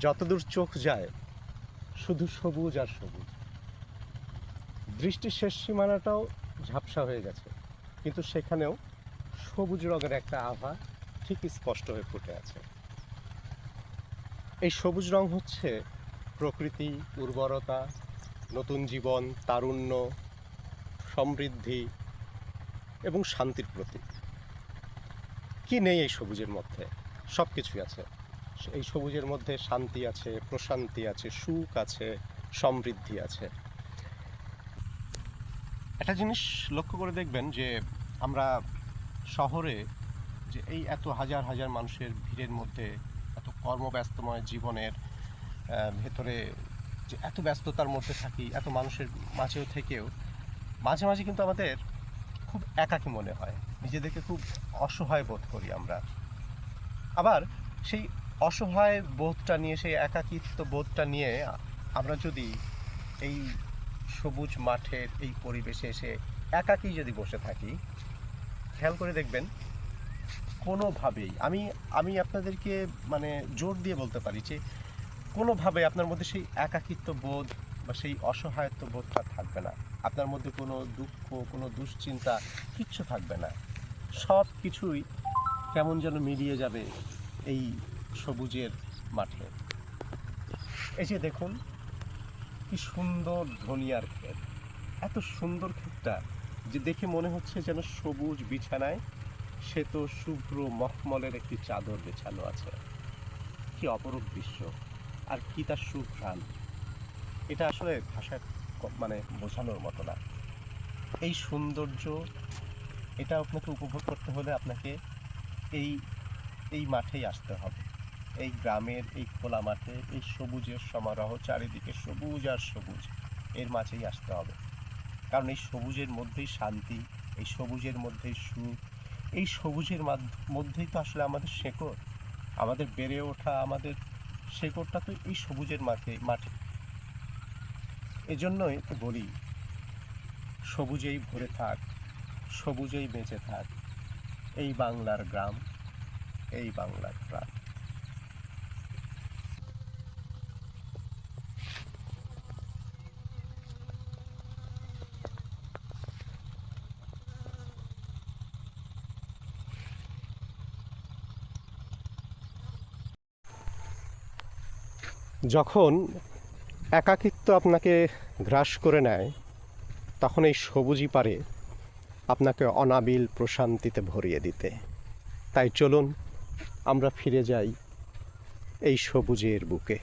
যতদূর চোখ যায় শুধু সবুজ আর সবুজ। দৃষ্টির শেষ সীমানাটাও ঝাপসা হয়ে গেছে, কিন্তু সেখানেও সবুজ রঙের একটা আভা ঠিক স্পষ্ট হয়ে ফুটে আছে। এই সবুজ রং হচ্ছে প্রকৃতি, উর্বরতা, নতুন জীবন, তারুণ্য, সমৃদ্ধি এবং শান্তির প্রতীক। কি নেই এই সবুজের মধ্যে? সব কিছুই আছে। এই সবুজের মধ্যে শান্তি আছে, প্রশান্তি আছে, সুখ আছে, সমৃদ্ধি আছে। একটা জিনিস লক্ষ্য করে দেখবেন যে আমরা শহরে যে এই এত হাজার হাজার মানুষের ভিড়ের মধ্যে, এত কর্মব্যস্তময় জীবনের ভেতরে যে এত ব্যস্ততার মধ্যে থাকি, এত মানুষের মাঝেও থেকেও মাঝে মাঝে কিন্তু আমাদের খুব একাকী মনে হয়, নিজেদেরকে খুব অসহায় বোধ করি আমরা। আবার সেই অসহায় বোধটা নিয়ে, সেই একাকিত্ব বোধটা নিয়ে আমরা যদি এই সবুজ মাঠের এই পরিবেশে এসে একাকী যদি বসে থাকি, খেয়াল করে দেখবেন কোনোভাবেই আমি আমি আপনাদেরকে মানে জোর দিয়ে বলতে পারি যে কোনোভাবে আপনার মধ্যে সেই একাকিত্ব বোধ বা সেই অসহায়ত্ব বোধটা থাকবে না। আপনার মধ্যে কোনো দুঃখ, কোনো দুশ্চিন্তা কিচ্ছু থাকবে না। সব কিছুই কেমন যেন মিলিয়ে যাবে এই সবুজের মাঠে। এই যে দেখুন কি সুন্দর ধনিয়ার ক্ষেত, এত সুন্দর ক্ষেতটা যে দেখে মনে হচ্ছে যেন সবুজ বিছানায় শ্বেত শুভ্র মখমলের একটি চাদর বিছানো আছে। কি অপরূপ দৃশ্য, আর কি তার সুঘ্রাণ! এটা আসলে ভাষায় মানে বোঝানোর মতো না। এই সৌন্দর্য, এটা আপনাকে উপভোগ করতে হলে আপনাকে এই এই মাঠেই আসতে হবে। এই গ্রামের এই খোলা মাঠে, এই সবুজের সমারোহ, চারিদিকে সবুজ আর সবুজ, এর মাঝেই আসতে হবে। কারণ এই সবুজের মধ্যেই শান্তি, এই সবুজের মধ্যেই সুখ, এই সবুজের মধ্যেই তো আসলে আমাদের শেকড়, আমাদের বেড়ে ওঠা, আমাদের শেকড়টা তো এই সবুজের মাঠে। এজন্যই তো বলি, সবুজেই ভরে থাক, সবুজেই বেঁচে থাক, এই বাংলার গ্রাম, এই বাংলার প্রাণ। যখন একাকিত্ব আপনাকে গ্রাস করে নেয়, তখন এই সবুজই পারে আপনাকে অনাবিল প্রশান্তিতে ভরিয়ে দিতে। তাই চলুন আমরা ফিরে যাই এই সবুজের বুকে।